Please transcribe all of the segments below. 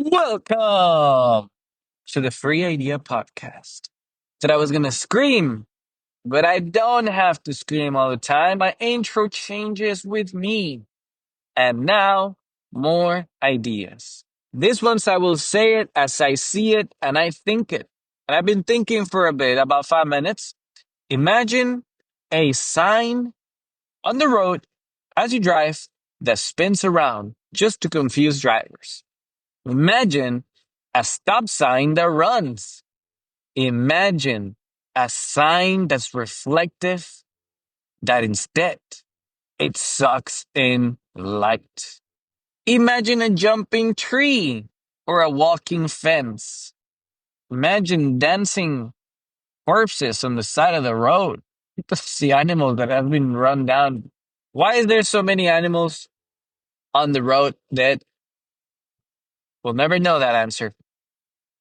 Welcome to the Free Idea Podcast. Said I was gonna scream, but I don't have to scream all the time. My intro changes with me. And now, more ideas. This once I will say it as I see it and I think it. And I've been thinking for a bit, about 5 minutes. Imagine a sign on the road as you drive that spins around just to confuse drivers. Imagine a stop sign that runs. Imagine a sign that's reflective that instead it sucks in light. Imagine a jumping tree or a walking fence. Imagine dancing corpses on the side of the road. See animals that have been run down. Why is there so many animals on the road that we'll never know that answer?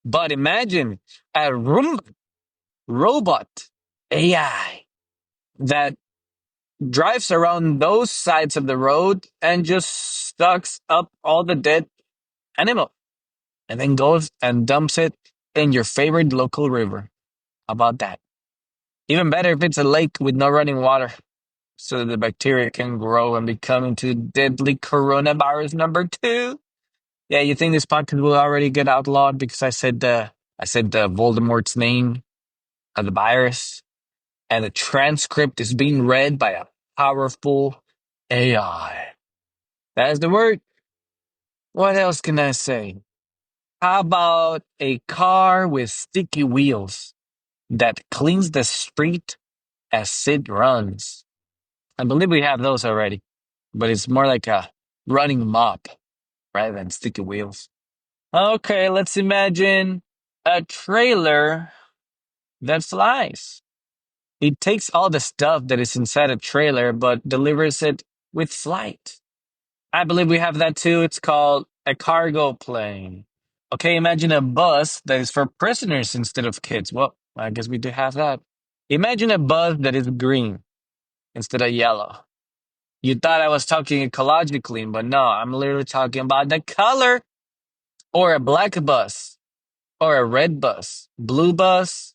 But imagine a robot AI that drives around those sides of the road and just sucks up all the dead animal and then goes and dumps it in your favorite local river. How about that? Even better if it's a lake with no running water so that the bacteria can grow and become into deadly coronavirus number two. Yeah, you think this podcast will already get outlawed because I said the Voldemort's name of the virus? And the transcript is being read by a powerful AI. That's the word. What else can I say? How about a car with sticky wheels that cleans the street as it runs? I believe we have those already, but it's more like a running mop rather than sticky wheels. Okay, let's imagine a trailer that flies. It takes all the stuff that is inside a trailer but delivers it with flight. I believe we have that too. It's called a cargo plane. Okay, imagine a bus that is for prisoners instead of kids. Well, I guess we do have that. Imagine a bus that is green instead of yellow. You thought I was talking ecologically, but no, I'm literally talking about the color. Or a black bus, or a red bus, blue bus,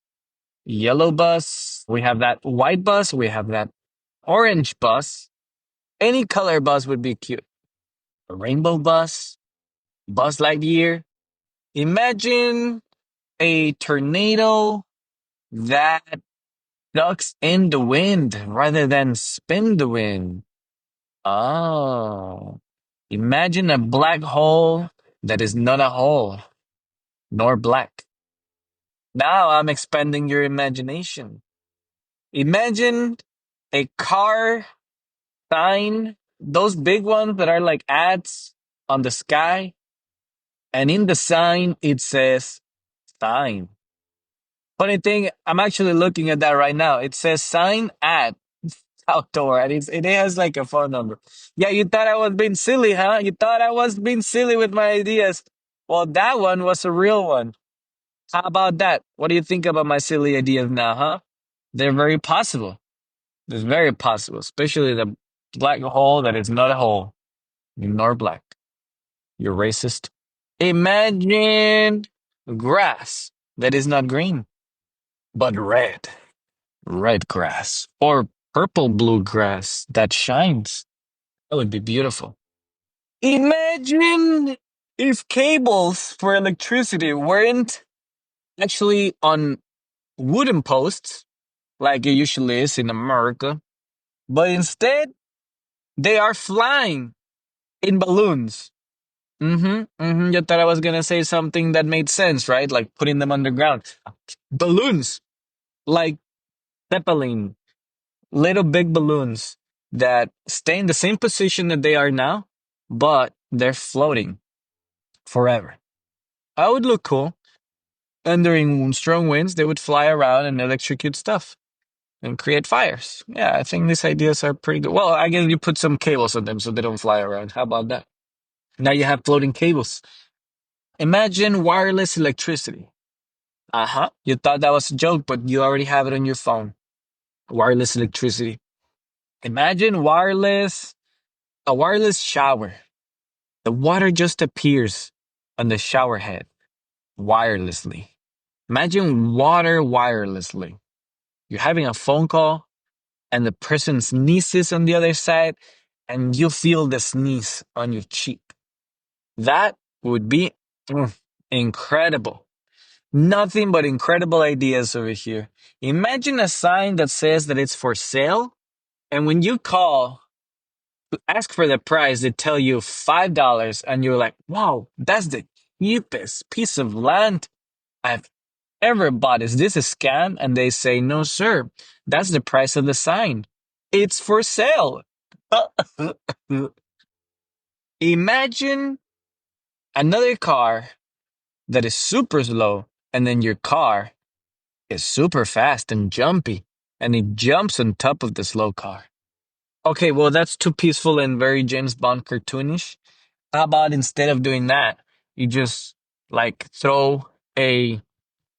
yellow bus. We have that white bus. We have that orange bus. Any color bus would be cute. A rainbow bus, Buzz Lightyear. Imagine a tornado that ducks in the wind rather than spin the wind. Oh. Imagine a black hole that is not a hole, nor black. Now I'm expanding your imagination. Imagine a car sign, those big ones that are like ads on the sky, and in the sign it says sign. Funny thing, I'm actually looking at that right now. It says sign ad outdoor, and it has like a phone number. Yeah, you thought I was being silly, huh? You thought I was being silly with my ideas. Well, that one was a real one. How about that? What do you think about my silly ideas now, huh? They're very possible. It's very possible, especially the black hole that is not a hole, nor black. You're racist. Imagine grass that is not green, but red. Red grass. Or purple blue grass that shines. That would be beautiful. Imagine if cables for electricity weren't actually on wooden posts, like it usually is in America, but instead they are flying in balloons. You thought I was gonna say something that made sense, right? Like putting them underground. Balloons, like Zeppelin, little big balloons that stay in the same position that they are now, but they're floating forever. That would look cool. And during strong winds, they would fly around and electrocute stuff and create fires. Yeah, I think these ideas are pretty good. Well, I guess you put some cables on them so they don't fly around. How about that? Now you have floating cables. Imagine wireless electricity. Uh huh. You thought that was a joke, but you already have it on your phone. Wireless electricity. Imagine a wireless shower. The water just appears on the shower head wirelessly. Imagine water wirelessly. You're having a phone call and the person sneezes on the other side and you feel the sneeze on your cheek. That would be mm, incredible. Nothing but incredible ideas over here. Imagine a sign that says that it's for sale, and when you call to ask for the price, they tell you $5, and you're like, wow, that's the cheapest piece of land I've ever bought. Is this a scam? And they say, no, sir, that's the price of the sign. It's for sale. Imagine another car that is super slow, and then your car is super fast and jumpy, and it jumps on top of the slow car. Okay, well, that's too peaceful and very James Bond cartoonish. How about instead of doing that, you just like throw a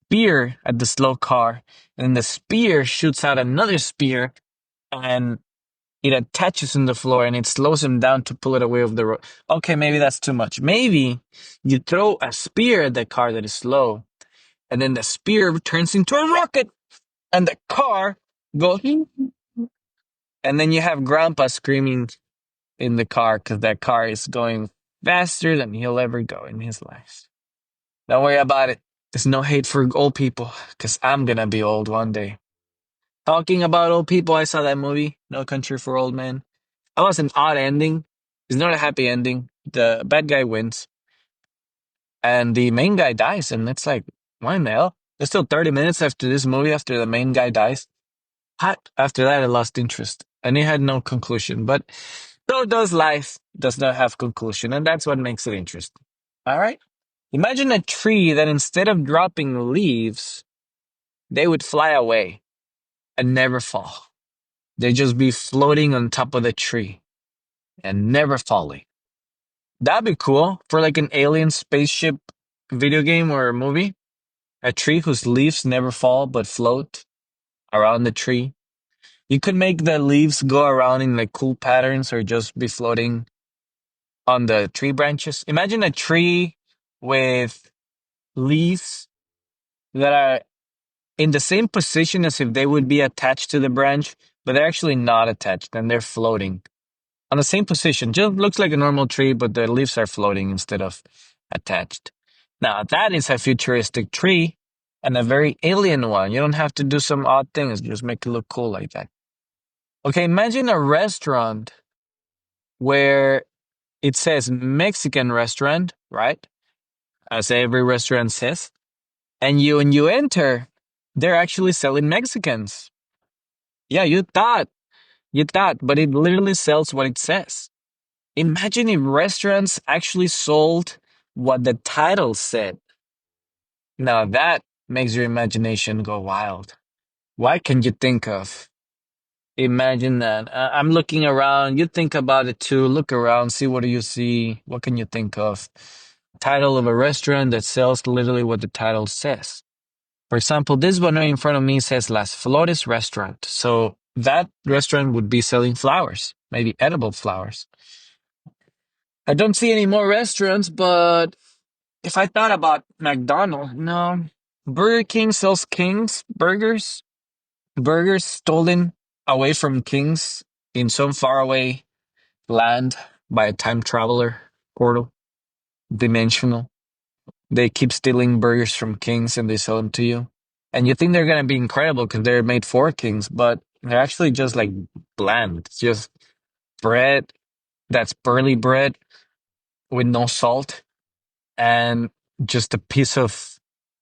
spear at the slow car, and the spear shoots out another spear, and it attaches in the floor and it slows him down to pull it away off the road. Okay, maybe that's too much. Maybe you throw a spear at the car that is slow, and then the spear turns into a rocket, and the car goes, and then you have Grandpa screaming in the car because that car is going faster than he'll ever go in his life. Don't worry about it. There's no hate for old people because I'm gonna be old one day. Talking about old people, I saw that movie, No Country for Old Men. That was an odd ending. It's not a happy ending. The bad guy wins, and the main guy dies, and it's like, why in the hell? There's still 30 minutes after this movie after the main guy dies. What? After that, I lost interest, and it had no conclusion. But so does life. Does not have conclusion, and that's what makes it interesting. All right. Imagine a tree that instead of dropping leaves, they would fly away and never fall. They'd just be floating on top of the tree and never falling. That'd be cool for like an alien spaceship video game or a movie. A tree whose leaves never fall but float around the tree. You could make the leaves go around in like cool patterns or just be floating on the tree branches. Imagine a tree with leaves that are in the same position as if they would be attached to the branch, but they're actually not attached and they're floating on the same position. Just looks like a normal tree, but the leaves are floating instead of attached. Now, that is a futuristic tree and a very alien one. You don't have to do some odd things, just make it look cool like that. Okay, imagine a restaurant where it says Mexican restaurant, right? As every restaurant says. And when you enter, they're actually selling Mexicans. Yeah, you thought, but it literally sells what it says. Imagine if restaurants actually sold what the title said. Now that makes your imagination go wild. What can you think of? Imagine that. I'm looking around. You think about it too. Look around, see what do you see. What can you think of? Title of a restaurant that sells literally what the title says. For example, this one right in front of me says Las Flores Restaurant. So that restaurant would be selling flowers, maybe edible flowers. I don't see any more restaurants, but if I thought about McDonald's, no. Burger King sells King's burgers. Burgers stolen away from King's in some faraway land by a time traveler portal, dimensional. They keep stealing burgers from Kings and they sell them to you. And you think they're going to be incredible because they're made for Kings, but they're actually just like bland. It's just bread that's burly bread with no salt and just a piece of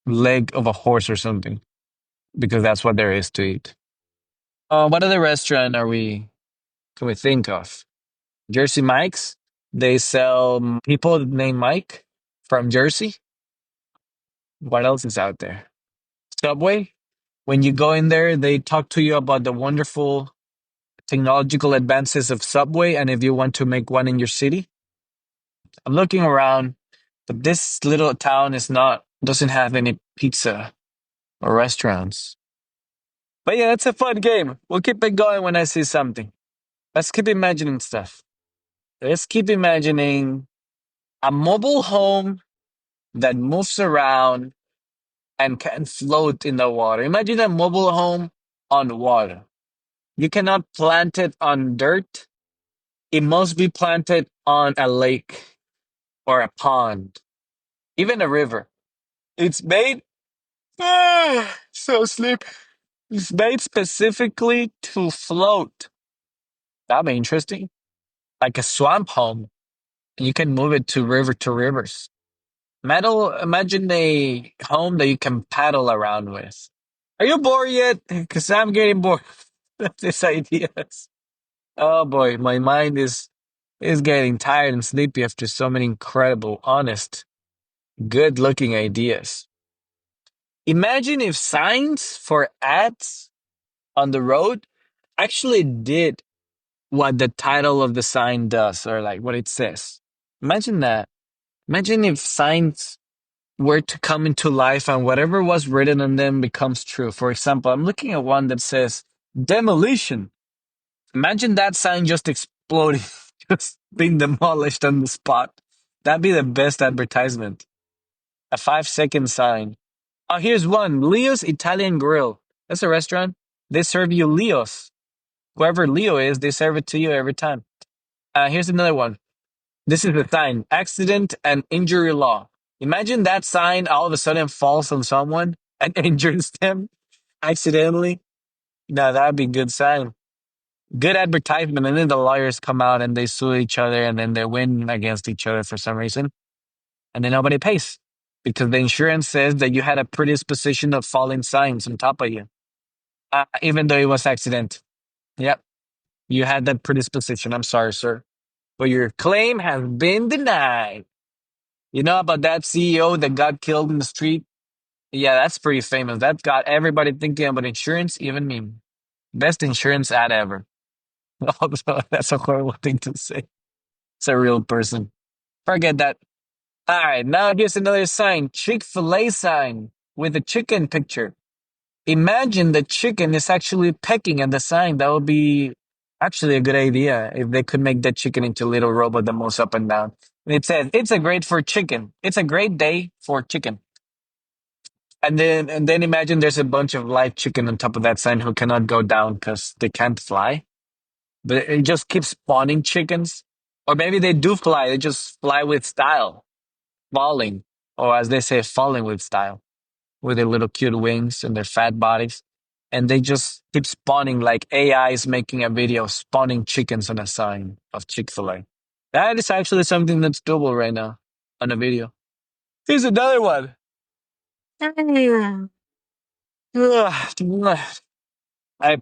leg of a horse or something because that's what there is to eat. What other restaurant can we think of? Jersey Mike's. They sell people named Mike from Jersey. What else is out there? Subway. When you go in there, they talk to you about the wonderful technological advances of Subway and if you want to make one in your city. I'm looking around, but this little town doesn't have any pizza or restaurants. But yeah, it's a fun game. We'll keep it going when I see something. Let's keep imagining stuff. Let's keep imagining a mobile home that moves around and can float in the water. Imagine a mobile home on water. You cannot plant it on dirt. It must be planted on a lake or a pond, even a river. It's made so sleep. It's made specifically to float. That'd be interesting. Like a swamp home. You can move it to rivers. Imagine a home that you can paddle around with. Are you bored yet? Because I'm getting bored of these ideas. Oh boy, my mind is getting tired and sleepy after so many incredible, honest, good-looking ideas. Imagine if signs for ads on the road actually did what the title of the sign does, or like what it says. Imagine that. Imagine if signs were to come into life and whatever was written on them becomes true. For example, I'm looking at one that says demolition. Imagine that sign just exploding, just being demolished on the spot. That'd be the best advertisement. A 5-second sign. Oh, here's one. Leo's Italian Grill. That's a restaurant. They serve you Leo's. Whoever Leo is, they serve it to you every time. Here's another one. This is the sign. Accident and injury law. Imagine that sign all of a sudden falls on someone and injures them accidentally. No, that'd be a good sign. Good advertisement. And then the lawyers come out and they sue each other and then they win against each other for some reason. And then nobody pays because the insurance says that you had a predisposition of falling signs on top of you, even though it was accident. Yep. You had that predisposition. I'm sorry, sir. But your claim has been denied. You know about that CEO that got killed in the street? Yeah, that's pretty famous. That got everybody thinking about insurance, even me. Best insurance ad ever. Also, that's a horrible thing to say. It's a real person. Forget that. All right, now here's another sign. Chick-fil-A sign with a chicken picture. Imagine the chicken is actually pecking at the sign. That would be actually a good idea if they could make that chicken into a little robot that moves up and down. And it says, it's a great for chicken. It's a great day for chicken. And then imagine there's a bunch of live chicken on top of that sign who cannot go down because they can't fly. But it just keeps spawning chickens. Or maybe they do fly, they just fly with style, falling. Or as they say, falling with style, with their little cute wings and their fat bodies. And they just keep spawning like AI is making a video spawning chickens on a sign of Chick-fil-A. That is actually something that's doable right now on a video. Here's another one. I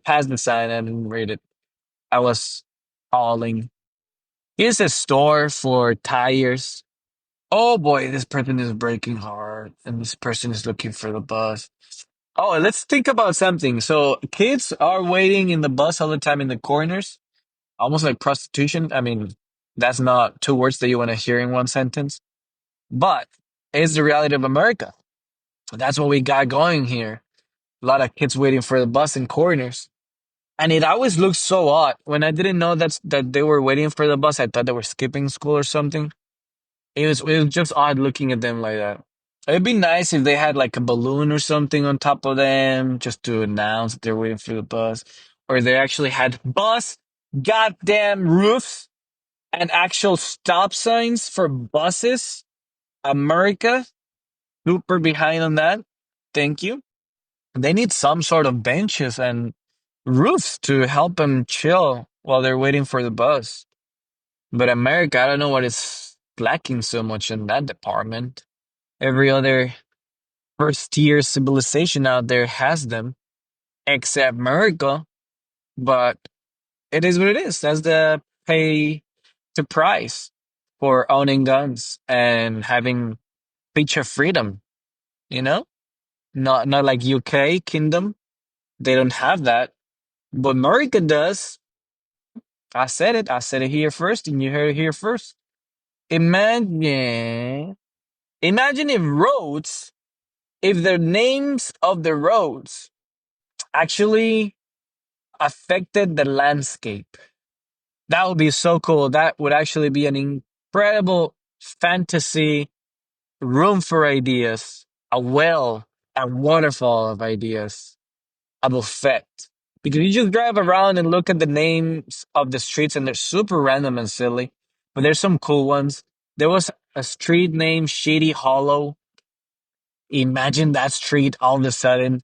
passed the sign. I didn't read it. I was calling. Here's a store for tires. Oh boy, this person is breaking hard, and this person is looking for the bus. Oh, let's think about something. So kids are waiting in the bus all the time in the corners, almost like prostitution. I mean, that's not two words that you want to hear in one sentence, but it's the reality of America. That's what we got going here. A lot of kids waiting for the bus in corners. And it always looks so odd. When I didn't know that they were waiting for the bus, I thought they were skipping school or something. It was just odd looking at them like that. It'd be nice if they had like a balloon or something on top of them just to announce that they're waiting for the bus. Or they actually had bus goddamn roofs and actual stop signs for buses. America, super behind on that. Thank you. They need some sort of benches and roofs to help them chill while they're waiting for the bus. But America, I don't know what is lacking so much in that department. Every other first tier civilization out there has them, except America. But it is what it is. That's the pay to price for owning guns and having speech of freedom, you know? Not like UK Kingdom. They don't have that. But America does. I said it. I said it here first, and you heard it here first. Imagine, imagine if the names of the roads actually affected the landscape. That would be so cool. That would actually be an incredible fantasy room for ideas, a well, a waterfall of ideas, a buffet. Because you just drive around and look at the names of the streets and they're super random and silly, but there's some cool ones. There was a street named Shady Hollow. Imagine that street all of a sudden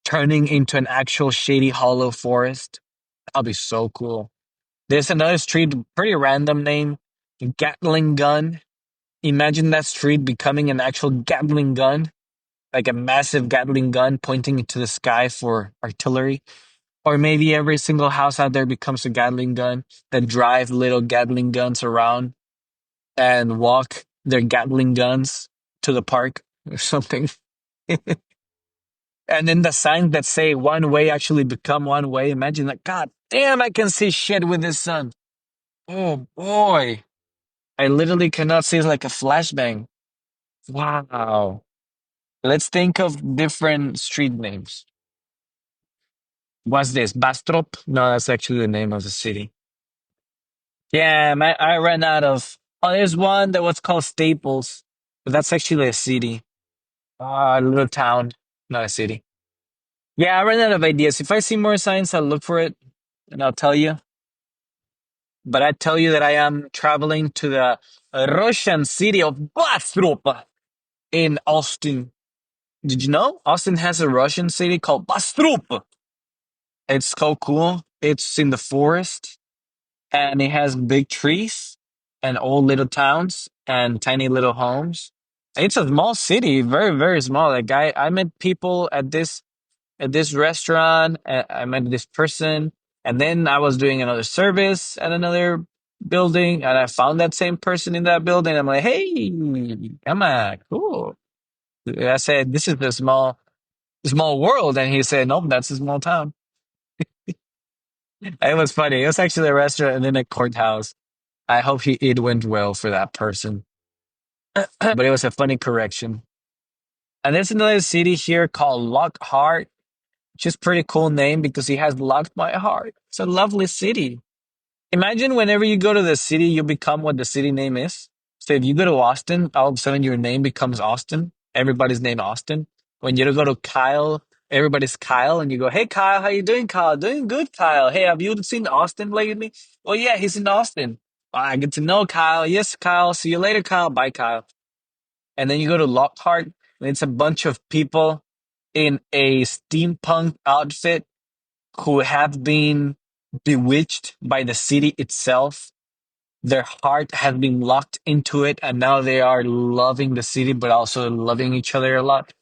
turning into an actual Shady Hollow forest. That'll be so cool. There's another street, pretty random name, Gatling Gun. Imagine that street becoming an actual Gatling gun, like a massive Gatling gun pointing into the sky for artillery. Or maybe every single house out there becomes a Gatling gun that drive little Gatling guns around and walk their Gatling guns to the park or something. And then the signs that say one way actually become one way. Imagine like, God damn, I can see shit with this sun. Oh boy. I literally cannot see, it's like a flashbang. Wow. Let's think of different street names. What's this? Bastrop? No, that's actually the name of the city. Yeah, I ran out of. Oh, there's one that was called Staples, but that's actually a city. A little town, not a city. Yeah, I ran out of ideas. If I see more signs, I'll look for it and I'll tell you. But I tell you that I am traveling to the Russian city of Bastrop in Austin. Did you know Austin has a Russian city called Bastrop? It's so cool. It's in the forest and it has big trees and old little towns and tiny little homes. It's a small city, very, very small. Like I met people at this restaurant. I met this person, and then I was doing another service at another building, and I found that same person in that building. I'm like, hey, come on, cool. I said, this is a small world, and he said, nope, that's a small town. It was funny. It was actually a restaurant and then a courthouse. I hope it went well for that person. But it was a funny correction. And there's another city here called Lockhart, which is pretty cool name because he has locked my heart. It's a lovely city. Imagine whenever you go to the city, you become what the city name is. So if you go to Austin, all of a sudden your name becomes Austin. Everybody's named Austin. When you go to Kyle, everybody's Kyle, and you go, "Hey Kyle, how you doing, Kyle? Doing good, Kyle. Hey, have you seen Austin lately? Oh yeah, he's in Austin. I get to know Kyle. Yes, Kyle. See you later, Kyle. Bye, Kyle." And then you go to Lockhart, and it's a bunch of people in a steampunk outfit who have been bewitched by the city itself. Their heart has been locked into it, and now they are loving the city, but also loving each other a lot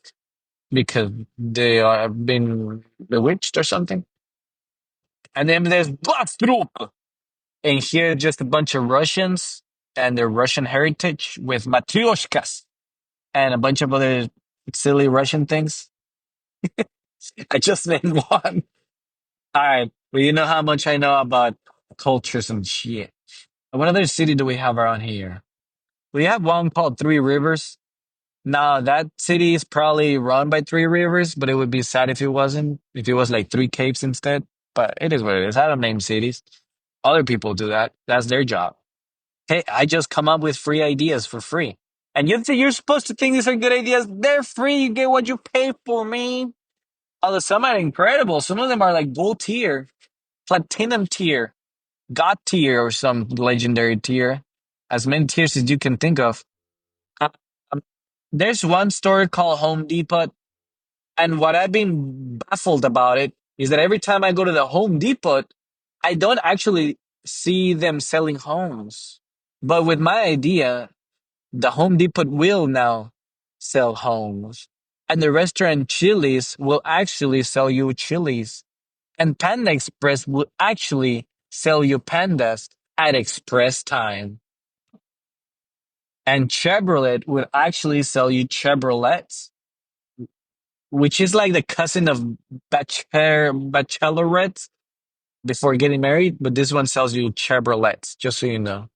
because they are been bewitched or something. And then there's Bastrup, and here just a bunch of Russians and their Russian heritage with matryoshkas and a bunch of other silly Russian things. I just named one. All right. Well, you know how much I know about cultures and shit. What other city do we have around here? We have one called Three Rivers. Now, that city is probably run by Three Rivers, but it would be sad if it wasn't, if it was like Three Capes instead. But it is what it is. I don't name cities. Other people do that. That's their job. Hey, I just come up with free ideas for free. And you're supposed to think these are good ideas. They're free. You get what you pay for, me. Although some are incredible. Some of them are like gold tier, platinum tier, God tier, or some legendary tier. As many tiers as you can think of. Um, there's one store called Home Depot, and what I've been baffled about it is that every time I go to the Home Depot, I don't actually see them selling homes. But with my idea, the Home Depot will now sell homes. And the restaurant Chili's will actually sell you chilies. And Panda Express will actually sell you pandas at express time. And Chevrolet will actually sell you Chevrolets, which is like the cousin of bachelorettes before getting married. But this one sells you Chevrolets, just so you know.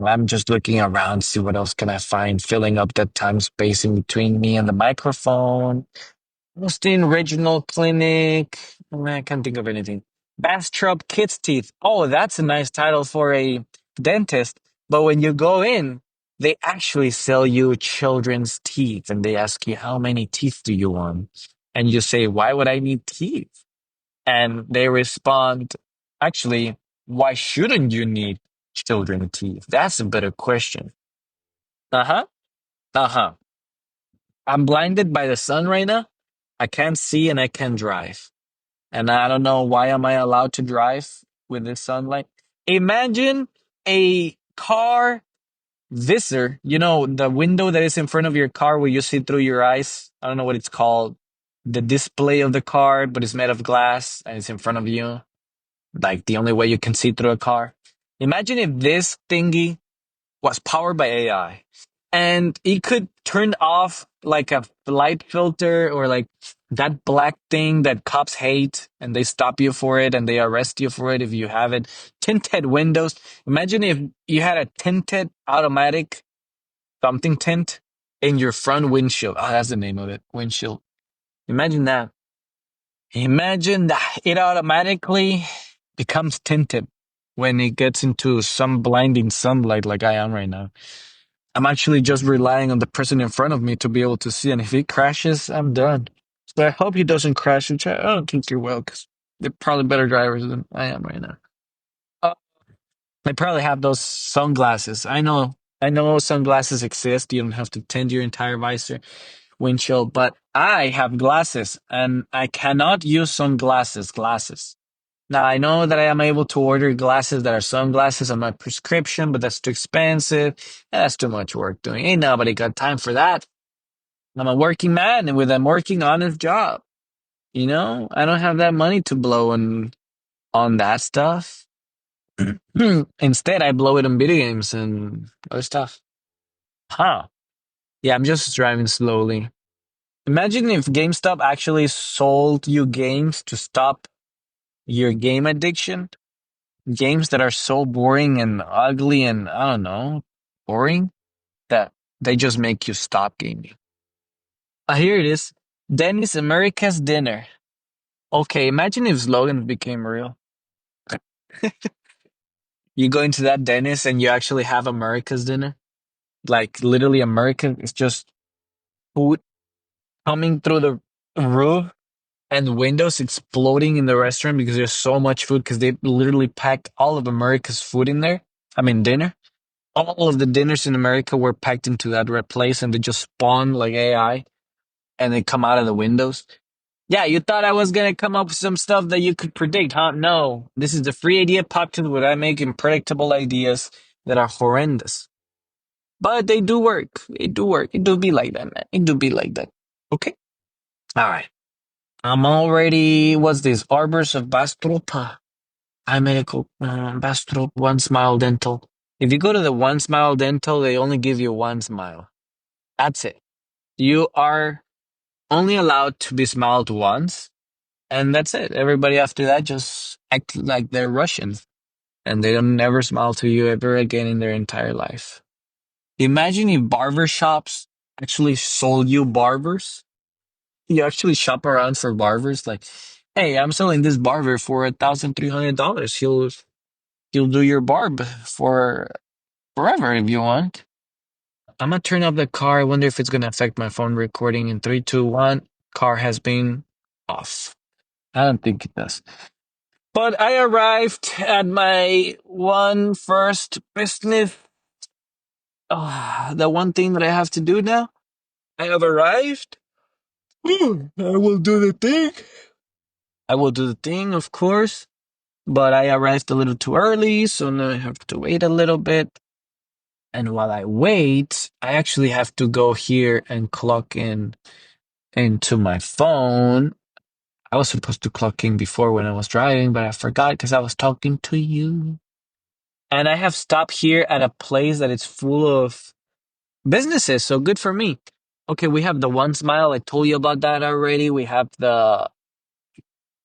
I'm just looking around, see what else can I find, filling up that time space in between me and the microphone. Austin Regional Clinic. I can't think of anything. Bastrop Kids Teeth. Oh, that's a nice title for a dentist. But when you go in, They actually sell you children's teeth and they ask you, how many teeth do you want? And you say, why would I need teeth? And they respond, actually, why shouldn't you need children's teeth? That's a better question. Uh huh. Uh huh. I'm blinded by the sun right now. I can't see and I can't drive. And I don't know why am I allowed to drive with this sunlight. Imagine a car visor, the window that is in front of your car where you see through your eyes. I don't know what it's called. The display of the car, but it's made of glass and it's in front of you. Like the only way you can see through a car. Imagine if this thingy was powered by AI and it could turn off like a light filter or like that black thing that cops hate and they stop you for it and they arrest you for it if you have it. Tinted windows. Imagine if you had a tinted automatic something tint in your front windshield. Oh, that's the name of it. Windshield. Imagine that. Imagine that it automatically becomes tinted when it gets into some blinding sunlight like I am right now. I'm actually just relying on the person in front of me to be able to see, and if he crashes, I'm done. So I hope he doesn't crash, which I don't think he will, because they're probably better drivers than I am right now. Uh, they probably have those sunglasses. I know sunglasses exist. You don't have to tint your entire visor windshield, but I have glasses, and I cannot use sunglasses glasses. Now I know that I am able to order glasses that are sunglasses on my prescription, but that's too expensive. That's too much work doing. Ain't nobody got time for that. I'm a working man and with a working honest job. I don't have that money to blow on that stuff. Instead, I blow it on video games and other stuff. Huh. Yeah, I'm just driving slowly. Imagine if GameStop actually sold you games to stop your game addiction. Games that are so boring and ugly and I don't know, boring that they just make you stop gaming. Here it is. Dennis America's Dinner. Okay, imagine if slogans became real. You go into that Dennis and you actually have America's Dinner. Like literally America is just food coming through the roof and windows exploding in the restaurant because there's so much food because they literally packed all of America's food in there. I mean dinner. All of the dinners in America were packed into that red place and they just spawn like AI and they come out of the windows. Yeah, you thought I was gonna come up with some stuff that you could predict, huh? No. This is the free idea podcast where I make unpredictable ideas that are horrendous. But they do work. It do work. It do be like that, man. It do be like that. Okay? Alright. I'm already what's this? Arbors of Bastrop. I medical Bastrop One Smile Dental. If you go to the One Smile Dental, they only give you one smile. That's it. You are only allowed to be smiled once, and that's it. Everybody after that just act like they're Russian, and they don't never smile to you ever again in their entire life. Imagine if barber shops actually sold you barbers. You actually shop around for barbers, like, hey, I'm selling this barber for $1,300. He'll do your barb for forever if you want. I'm gonna turn off the car. I wonder if it's gonna affect my phone recording in three, two, one. Car has been off. I don't think it does. But I arrived at my one first business. The one thing that I have to do now. I have arrived. I will do the thing. I will do the thing, of course. But I arrived a little too early, so now I have to wait a little bit. And while I wait, I actually have to go here and clock in into my phone. I was supposed to clock in before when I was driving, but I forgot because I was talking to you. And I have stopped here at a place that is full of businesses, so good for me. Okay, we have the One Smile. I told you about that already. We have the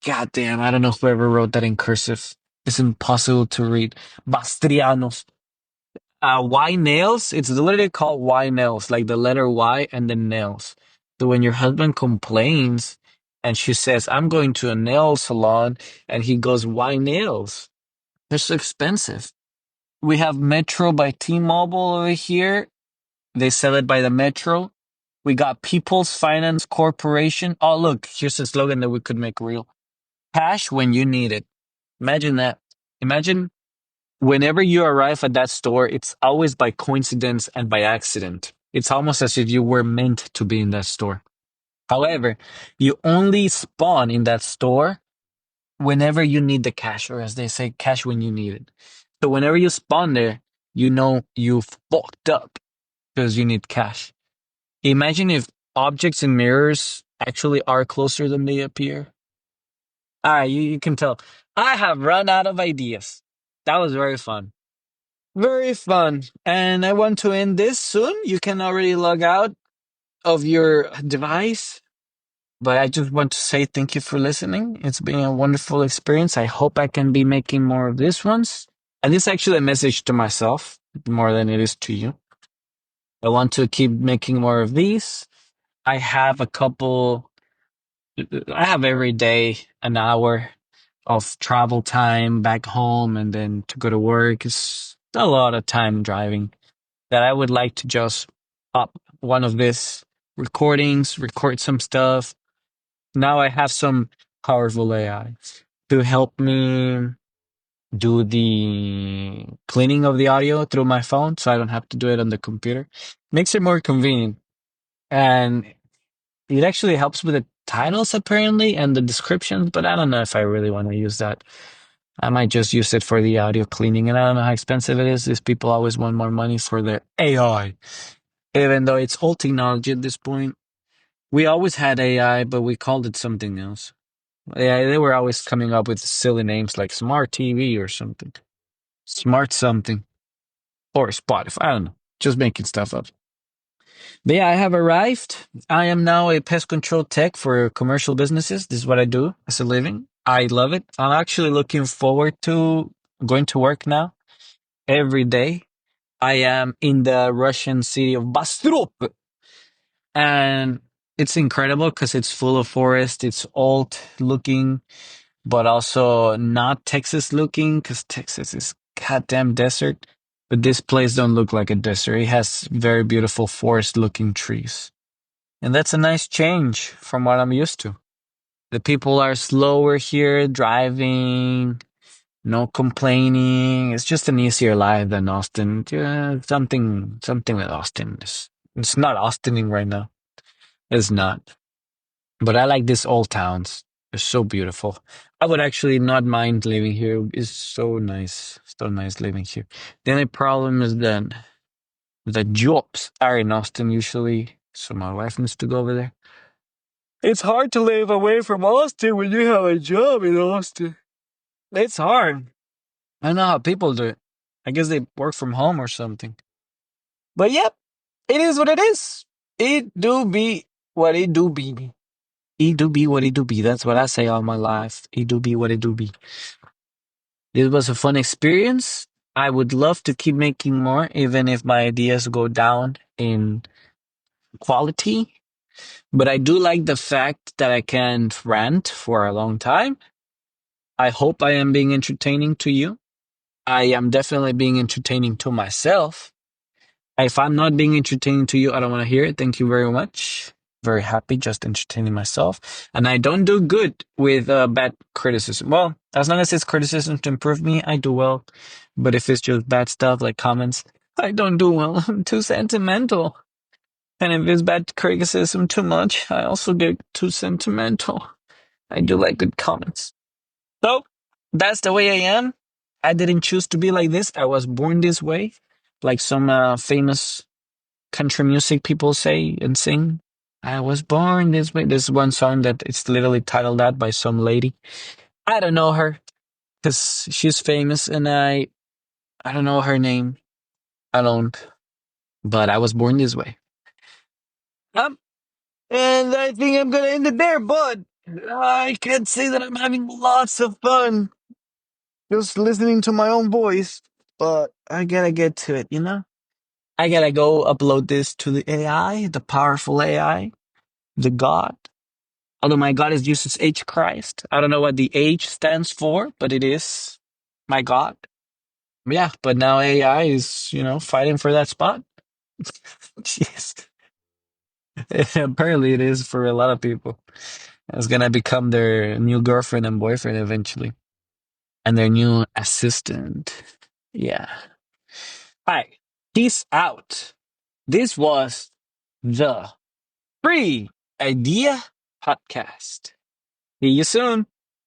goddamn, I don't know whoever wrote that in cursive. It's impossible to read. Bastrianos. Y nails. It's literally called Y nails, like the letter Y and then nails. So when your husband complains and she says, I'm going to a nail salon, and he goes, why nails? They're so expensive. We have Metro by T-Mobile over here. They sell it by the metro. We got People's Finance Corporation. Oh, look, here's a slogan that we could make real. Cash when you need it. Imagine that. Imagine whenever you arrive at that store, it's always by coincidence and by accident. It's almost as if you were meant to be in that store. However, you only spawn in that store whenever you need the cash, or as they say, cash when you need it. So whenever you spawn there, you know you fucked up because you need cash. Imagine if objects in mirrors actually are closer than they appear. All right, you can tell. I have run out of ideas. That was very fun. Very fun. And I want to end this soon. You can already log out of your device. But I just want to say thank you for listening. It's been a wonderful experience. I hope I can be making more of these ones. And this is actually a message to myself more than it is to you. I want to keep making more of these. I have a couple, I have every day an hour of travel time back home and then to go to work. It's a lot of time driving that I would like to just up one of these recordings, record some stuff. Now I have some powerful AI to help me do the cleaning of the audio through my phone so I don't have to do it on the computer. Makes it more convenient. And it actually helps with the titles apparently and the descriptions, but I don't know if I really want to use that. I might just use it for the audio cleaning, and I don't know how expensive it is. These people always want more money for their AI, even though it's old technology at this point. We always had AI, but we called it something else. Yeah, they were always coming up with silly names like Smart TV or something. Smart something. Or Spotify. I don't know. Just making stuff up. But yeah, I have arrived. I am now a pest control tech for commercial businesses. This is what I do as a living. I love it. I'm actually looking forward to going to work now every day. I am in the Russian city of Bastrop, and it's incredible because it's full of forest. It's old looking, but also not Texas looking because Texas is goddamn desert. But this place don't look like a desert. It has very beautiful forest looking trees. And that's a nice change from what I'm used to. The people are slower here, driving, no complaining. It's just an easier life than Austin. Yeah, something with Austin. It's not Austining right now. It's not. But I like these old towns. They're so beautiful. I would actually not mind living here. It's so nice. So nice living here. The only problem is that the jobs are in Austin usually. So my wife needs to go over there. It's hard to live away from Austin when you have a job in Austin. It's hard. I don't know how people do it. I guess they work from home or something. But yep, it is what it is. It do be what it do be. It do be what it do be. That's what I say all my life. It do be what it do be. This was a fun experience. I would love to keep making more, even if my ideas go down in quality. But I do like the fact that I can rant for a long time. I hope I am being entertaining to you. I am definitely being entertaining to myself. If I'm not being entertaining to you, I don't want to hear it. Thank you very much. Very happy just entertaining myself. And I don't do good with bad criticism. Well, as long as it's criticism to improve me, I do well. But if it's just bad stuff like comments, I don't do well. I'm too sentimental. And if it's bad criticism too much, I also get too sentimental. I do like good comments. So that's the way I am. I didn't choose to be like this. I was born this way, like some famous country music people say and sing. I was born this way. There's one song that it's literally titled that by some lady. I don't know her because she's famous, and I don't know her name. I don't. But I was born this way. Um, and I think I'm gonna end it there. But I can't say that I'm having lots of fun just listening to my own voice. But I gotta get to it, you know. I gotta go upload this to the AI, the powerful AI, the God. Although my God is Jesus H. Christ. I don't know what the H stands for, but it is my God. Yeah, but now AI is, fighting for that spot. Jeez. Apparently, it is for a lot of people. It's gonna become their new girlfriend and boyfriend eventually, and their new assistant. Yeah. Hi. Peace out. This was the Free Idea Podcast. See you soon.